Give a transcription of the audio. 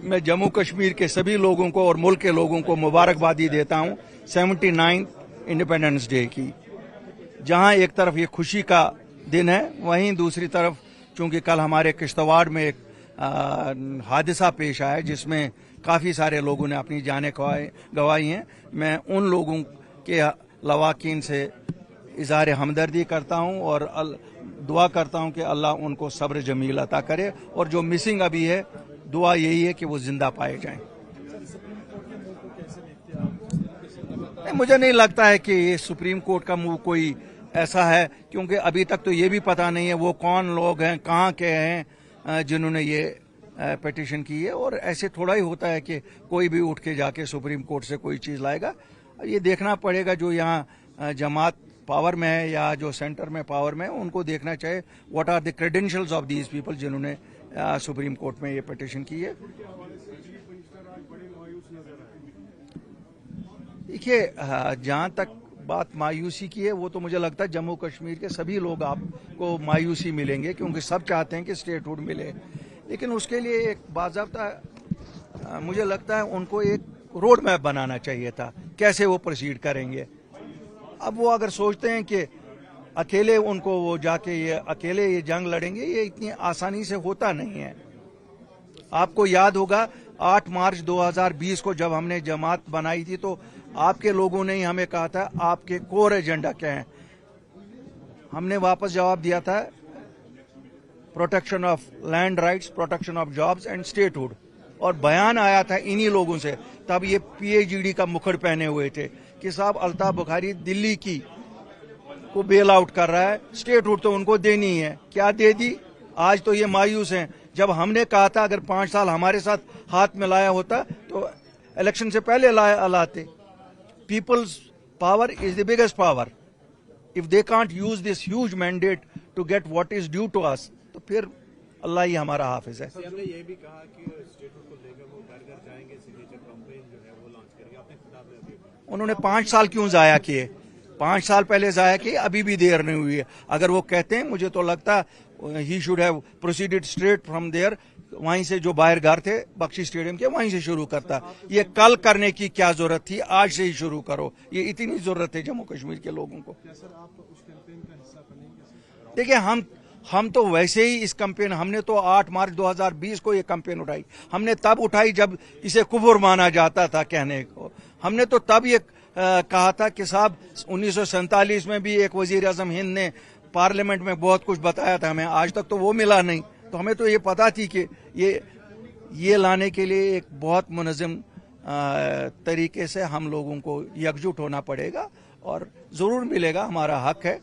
मैं जम्मू कश्मीर के सभी लोगों को और मुल्क के लोगों को मुबारकबादी देता हूं 79 इंडिपेंडेंस डे की, जहां एक तरफ ये खुशी का दिन है, वहीं दूसरी तरफ चूंकि कल हमारे किश्तवाड़ में एक हादसा पेश आया जिसमें काफ़ी सारे लोगों ने अपनी जानें गंवाई हैं। मैं उन लोगों के लवाकिन से इज़हार हमदर्दी करता हूं और दुआ करता हूं कि अल्लाह उनको सब्र जमील अता करे, और जो मिसिंग अभी है दुआ यही है कि वो जिंदा पाए जाएं। मुझे नहीं लगता है कि ये सुप्रीम कोर्ट का मूव कोई ऐसा है, क्योंकि अभी तक तो ये भी पता नहीं है वो कौन लोग हैं, कहाँ के हैं जिन्होंने ये पिटीशन की है। और ऐसे थोड़ा ही होता है कि कोई भी उठ के जाके सुप्रीम कोर्ट से कोई चीज़ लाएगा। ये देखना पड़ेगा जो यहाँ जमात पावर में है या जो सेंटर में पावर में है, उनको देखना चाहिए what are the credentials of these people जिन्होंने सुप्रीम कोर्ट में ये पिटीशन की है। देखिए, जहाँ तक बात मायूसी की है वो तो मुझे लगता है जम्मू कश्मीर के सभी लोग आपको मायूसी मिलेंगे, क्योंकि सब चाहते हैं कि स्टेटहुड मिले, लेकिन उसके लिए एक बाज़ाब्ता मुझे लगता है उनको एक रोड मैप बनाना चाहिए था कैसे वो प्रोसीड करेंगे। अब वो अगर सोचते हैं कि अकेले उनको वो जाके ये अकेले ये जंग लड़ेंगे, ये इतनी आसानी से होता नहीं है। आपको याद होगा 8 मार्च 2020 को जब हमने जमात बनाई थी तो आपके लोगों ने ही हमें कहा था आपके कोर एजेंडा क्या है। हमने वापस जवाब दिया था protection of land rights, protection of jobs and statehood, और बयान आया था इन्हीं लोगों से। तब ये PhD का मुखर पहने हुए थे कि साहब अल्ताफ बुखारी दिल्ली की को बेल आउट कर रहा है, स्टेटहुड तो उनको देनी है। क्या दे दी? आज तो ये मायूस हैं। जब हमने कहा था अगर 5 साल हमारे साथ हाथ में लाया होता तो इलेक्शन से पहले लाते। People's power is the biggest power. If they can't use this huge mandate to get what is due to us, तो फिर अल्लाह ही हमारा हाफिज है। हमने ये भी कहा कि स्टेटहुड को लेकर वो घर घर जाएंगे, सिग्नेचर कैंपेन जो है वो लॉन्च करेंगे। आपने खिताब में अभी उन्होंने 5 साल क्यों जाया किए? 5 साल पहले जाया किए, अभी भी देर नहीं हुई है। अगर वो कहते हैं, मुझे तो लगता he should have proceeded straight from there, वहीं से जो बाहर घर थे बख्शी स्टेडियम के, वहीं से शुरू करता। ये कल करने की क्या जरूरत थी? आज से ही शुरू करो। ये इतनी जरूरत है जम्मू कश्मीर के लोगों को। क्या सर आप उस कैंपेन का हिस्सा बनेंगे? देखिए, हम तो वैसे ही इस कैंपेन, हमने तो 8 मार्च 2020 को ये कैंपेन उठाई। हमने तब उठाई जब इसे कुफर माना जाता था कहने को। हमने तो तब ये कहा था कि साहब 1947 में भी एक वजीर आजम हिंद ने पार्लियामेंट में बहुत कुछ बताया था हमें, आज तक तो वो मिला नहीं। तो हमें तो ये पता थी कि ये लाने के लिए एक बहुत मुनज़्ज़म तरीके से हम लोगों को एकजुट होना पड़ेगा, और ज़रूर मिलेगा, हमारा हक है।